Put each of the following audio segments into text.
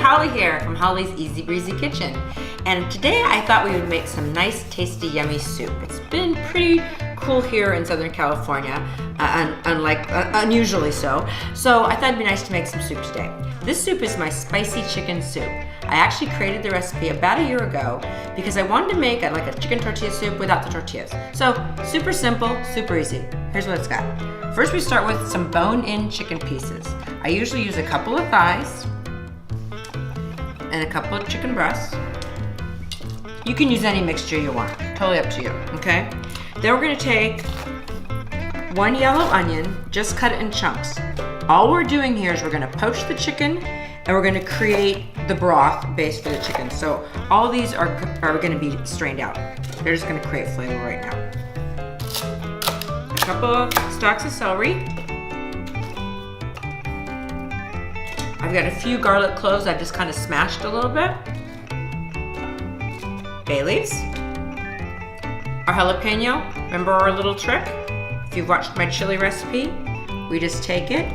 Holly here from Holly's Easy Breezy Kitchen. And today I thought we would make some nice, tasty, yummy soup. It's been pretty cool here in Southern California, unusually so. So I thought it'd be nice to make some soup today. This soup is my spicy chicken soup. I actually created the recipe about a year ago because I wanted to make like a chicken tortilla soup without the tortillas. So super simple, super easy. Here's what it's got. First we start with some bone-in chicken pieces. I usually use a couple of thighs and a couple of chicken breasts. You can use any mixture you want, totally up to you, okay? Then we're gonna take one yellow onion, just cut it in chunks. All we're doing here is we're gonna poach the chicken and we're gonna create the broth base for the chicken. So all these are gonna be strained out. They're just gonna create flavor right now. A couple of stalks of celery. I've got a few garlic cloves I've just kind of smashed a little bit. Bay leaves. Our jalapeno, remember our little trick? If you've watched my chili recipe, we just take it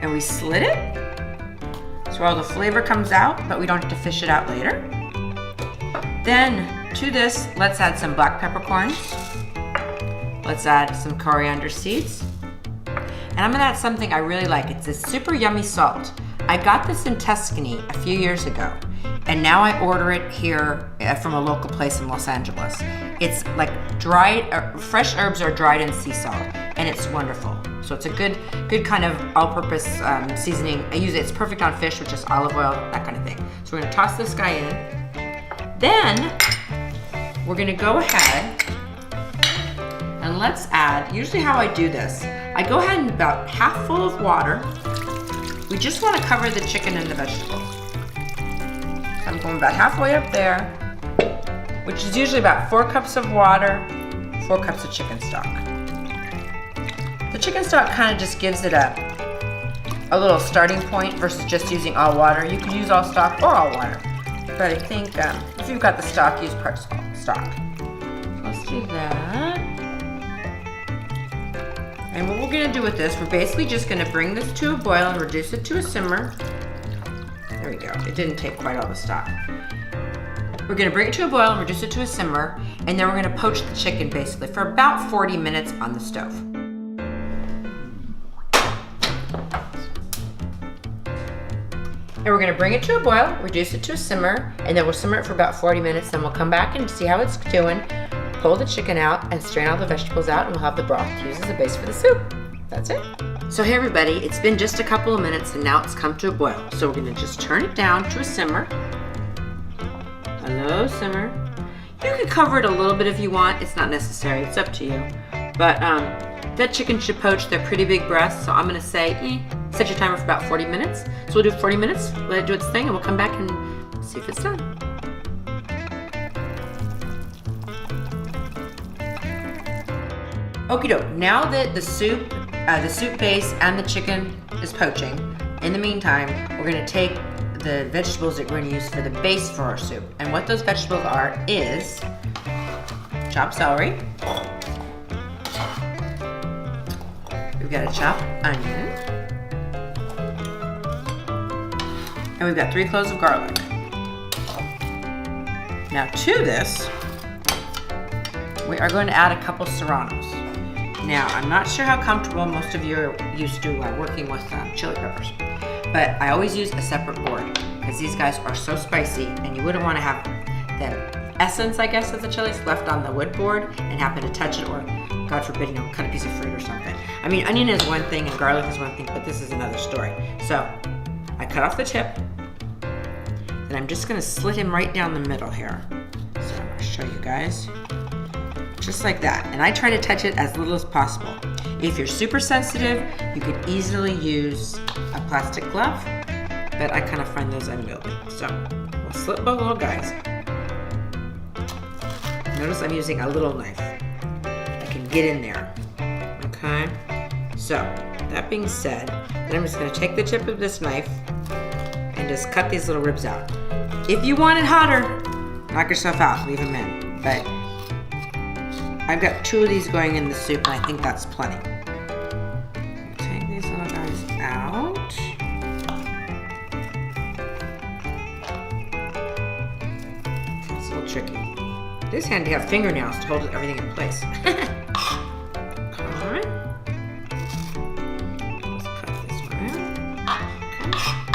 and we slit it so all the flavor comes out, but we don't have to fish it out later. Then to this, let's add some black peppercorns. Let's add some coriander seeds. And I'm gonna add something I really like. It's this super yummy salt. I got this in Tuscany a few years ago, and now I order it here from a local place in Los Angeles. It's like fresh herbs are dried in sea salt, and it's wonderful. So it's a good kind of all-purpose seasoning. I use it, it's perfect on fish with just olive oil, that kind of thing. So we're gonna toss this guy in. Then we're gonna go ahead and let's add, usually how I do this, I go ahead and about half full of water. We just want to cover the chicken and the vegetables. So I'm going about halfway up there, which is usually about 4 cups of water, 4 cups of chicken stock. The chicken stock kind of just gives it a little starting point versus just using all water. You can use all stock or all water, but I think if you've got the stock, use part stock. Let's do that. And what we're gonna do with this, we're basically just gonna bring this to a boil and reduce it to a simmer. There we go, it didn't take quite all the stock. We're gonna bring it to a boil and reduce it to a simmer, and then we're gonna poach the chicken basically for about 40 minutes on the stove. And we're gonna bring it to a boil, reduce it to a simmer, and then we'll simmer it for about 40 minutes, then we'll come back and see how it's doing. Pull the chicken out and strain all the vegetables out, and we'll have the broth to use as a base for the soup. That's it. So hey everybody, it's been just a couple of minutes and now it's come to a boil. So we're gonna just turn it down to a simmer. A low simmer. You can cover it a little bit if you want. It's not necessary, it's up to you. But that chicken should poach. They're pretty big breasts, so I'm gonna say, set your timer for about 40 minutes. So we'll do 40 minutes, let it do its thing, and we'll come back and see if it's done. Okie doke, now that the soup base and the chicken is poaching, in the meantime, we're gonna take the vegetables that we're gonna use for the base for our soup. And what those vegetables are is chopped celery. We've got a chopped onion. And we've got 3 cloves of garlic. Now to this, we are going to add a couple serranos. Now, I'm not sure how comfortable most of you are used to working with chili peppers, but I always use a separate board because these guys are so spicy and you wouldn't want to have the essence, I guess, of the chilies left on the wood board and happen to touch it or, God forbid, cut a piece of fruit or something. I mean, onion is one thing and garlic is one thing, but this is another story. So, I cut off the tip and I'm just going to slit him right down the middle here. So, I'm going to show you guys. Just like that, and I try to touch it as little as possible. If you're super sensitive, you could easily use a plastic glove, but I kind of find those unwieldy. So we'll slit both little guys. Notice I'm using a little knife. I can get in there, okay? So that being said, then I'm just gonna take the tip of this knife and just cut these little ribs out. If you want it hotter, knock yourself out, leave them in, but I've got 2 of these going in the soup, and I think that's plenty. Take these little guys out. It is handy to have fingernails to hold everything in place. Alright. Let's cut this one out.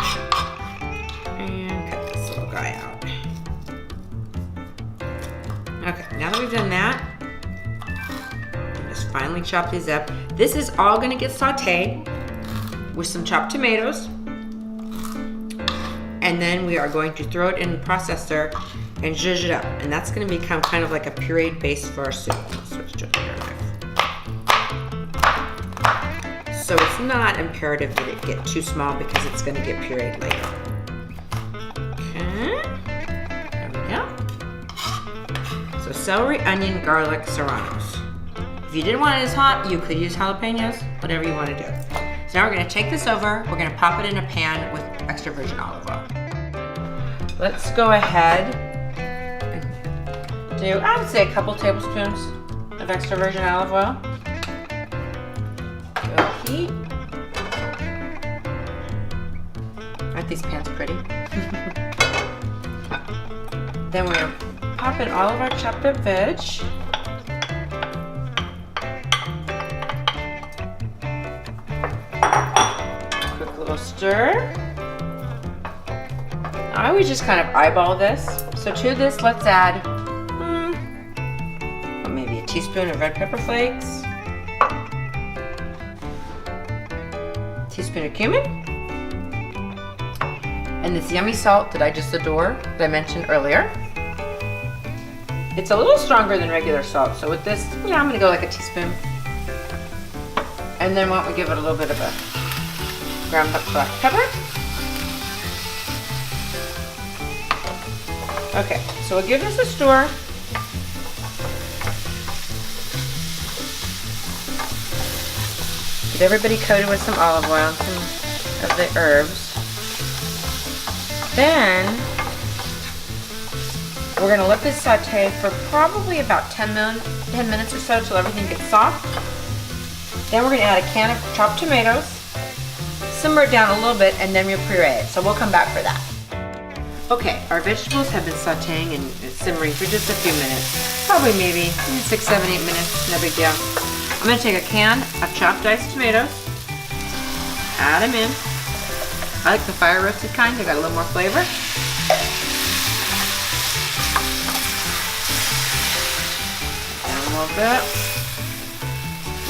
Okay. And cut this little guy out. Okay, now that we've done that, just finally chop these up. This is all gonna get sauteed with some chopped tomatoes. And then we are going to throw it in the processor and zhuzh it up. And that's gonna become kind of like a pureed base for our soup. Switch to another knife. So it's not imperative that it get too small because it's gonna get pureed later. Okay, there we go. So celery, onion, garlic, serranos. If you didn't want it as hot, you could use jalapenos, whatever you wanna do. So now we're gonna take this over, we're gonna pop it in a pan with extra virgin olive oil. Let's go ahead and do, I would say a couple tablespoons of extra virgin olive oil. Go heat. Aren't these pans pretty? Then we're gonna pop in all of our chopped up veg. Quick little stir. I always just kind of eyeball this. So to this, let's add maybe a teaspoon of red pepper flakes, a teaspoon of cumin, and this yummy salt that I just adore, that I mentioned earlier. It's a little stronger than regular salt, so with this, I'm gonna go like a teaspoon. And then why don't we give it a little bit of a ground black pepper. Okay, so we'll give this a stir. Get everybody coated with some olive oil and some of the herbs. Then we're gonna let this saute for probably about 10 minutes or so till everything gets soft. Then we're gonna add a can of chopped tomatoes, simmer it down a little bit, and then we'll puree it. So we'll come back for that. Okay, our vegetables have been sauteing and simmering for just a few minutes. Probably maybe 6, 7, 8 minutes, no big deal. I'm gonna take a can of chopped diced tomatoes, add them in. I like the fire roasted kind, they got a little more flavor. Down a little bit.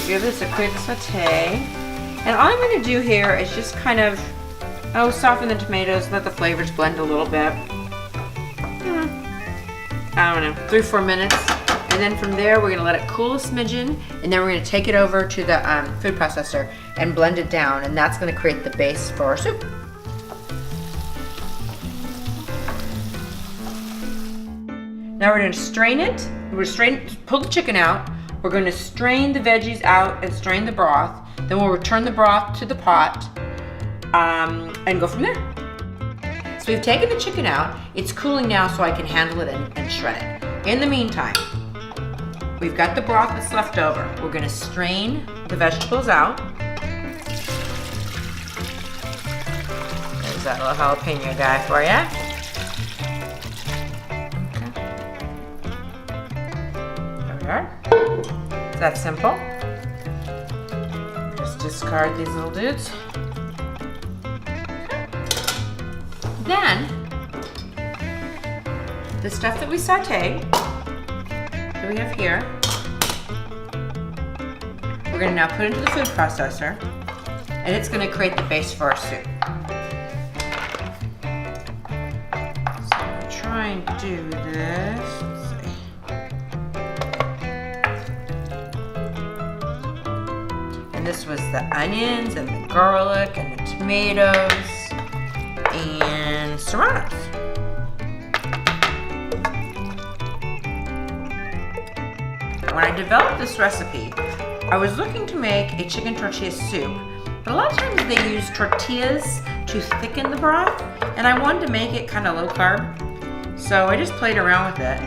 Give this a quick saute. And all I'm gonna do here is just kind of soften the tomatoes, let the flavors blend a little bit. I don't know, 3 or 4 minutes. And then from there, we're gonna let it cool a smidgen, and then we're gonna take it over to the food processor and blend it down, and that's gonna create the base for our soup. Now we're gonna strain it. Pull the chicken out. We're gonna strain the veggies out and strain the broth. Then we'll return the broth to the pot. And go from there. So we've taken the chicken out. It's cooling now so I can handle it and shred it. In the meantime, we've got the broth that's left over. We're gonna strain the vegetables out. There's that little jalapeno guy for you. Okay. There we are. It's that simple. Just discard these little dudes. Then, the stuff that we sauteed, that we have here, we're gonna now put into the food processor, and it's gonna create the base for our soup. So I'm gonna try and do this. Let's see. And this was the onions and the garlic and the tomatoes and serranos. When I developed this recipe, I was looking to make a chicken tortilla soup, but a lot of times they use tortillas to thicken the broth, and I wanted to make it kind of low carb, so I just played around with it.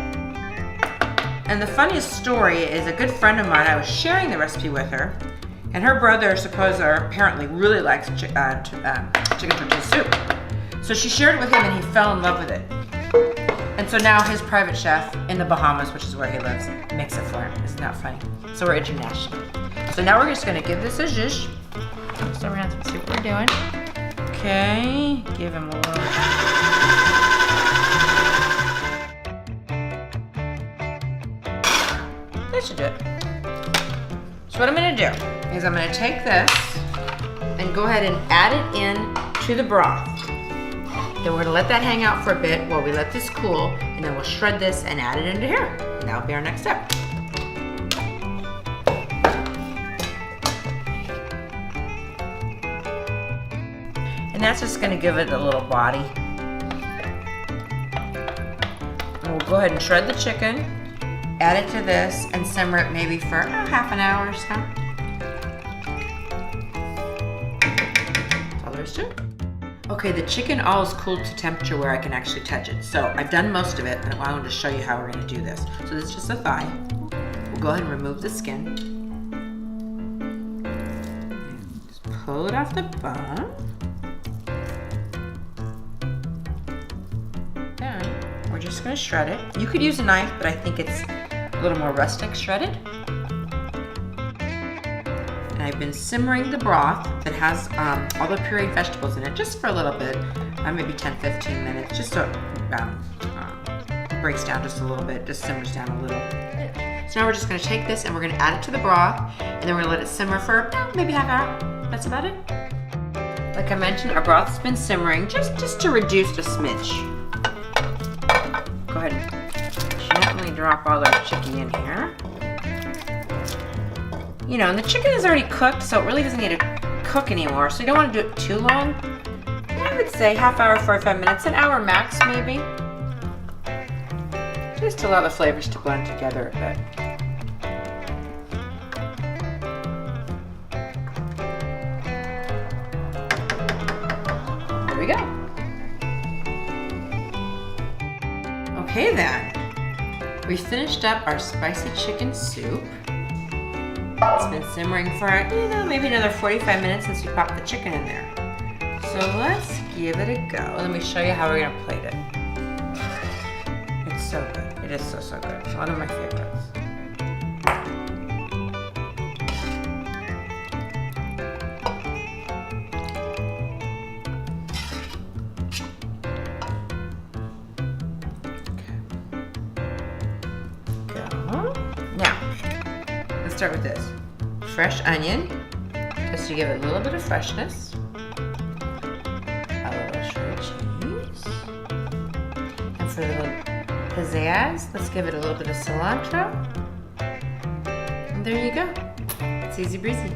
And the funniest story is a good friend of mine, I was sharing the recipe with her, and her brother apparently really likes chicken tortilla soup. So she shared it with him and he fell in love with it. And so now his private chef in the Bahamas, which is where he lives, makes it for him. Isn't that funny? So we're international. So now we're just gonna give this a zhuzh. Just around to see what we're doing. Okay, give him a little. That should do it. So what I'm gonna do is I'm gonna take this and go ahead and add it in to the broth. Then we're gonna let that hang out for a bit while we let this cool, and then we'll shred this and add it into here. And that'll be our next step. And that's just gonna give it a little body. And we'll go ahead and shred the chicken, add it to this, and simmer it maybe for half an hour or so. That's all there is to it. Okay, the chicken all is cooled to temperature where I can actually touch it. So I've done most of it, and I wanted to show you how we're gonna do this. So this is just a thigh. We'll go ahead and remove the skin. Just pull it off the bone. Then we're just gonna shred it. You could use a knife, but I think it's a little more rustic shredded. And I've been simmering the broth that has all the pureed vegetables in it just for a little bit, maybe 10-15 minutes, just so it breaks down just a little bit, just simmers down a little. So now we're just gonna take this and we're gonna add it to the broth, and then we're gonna let it simmer for maybe half an hour. That's about it. Like I mentioned, our broth's been simmering just to reduce a smidge. Go ahead and gently drop all our chicken in here. You know, and the chicken is already cooked, so it really doesn't need to cook anymore. So you don't want to do it too long. I would say half hour, 45 minutes, an hour max maybe. Just to allow the flavors to blend together a bit. There we go. Okay then, we finished up our spicy chicken soup. It's been simmering for, maybe another 45 minutes since we popped the chicken in there. So let's give it a go. Let me show you how we're gonna plate it. It's so good. It is so good. It's one of my favorites. Start with this fresh onion, just to give it a little bit of freshness. A little shredded cheese, and for the little pizzazz, let's give it a little bit of cilantro. And there you go. It's easy breezy.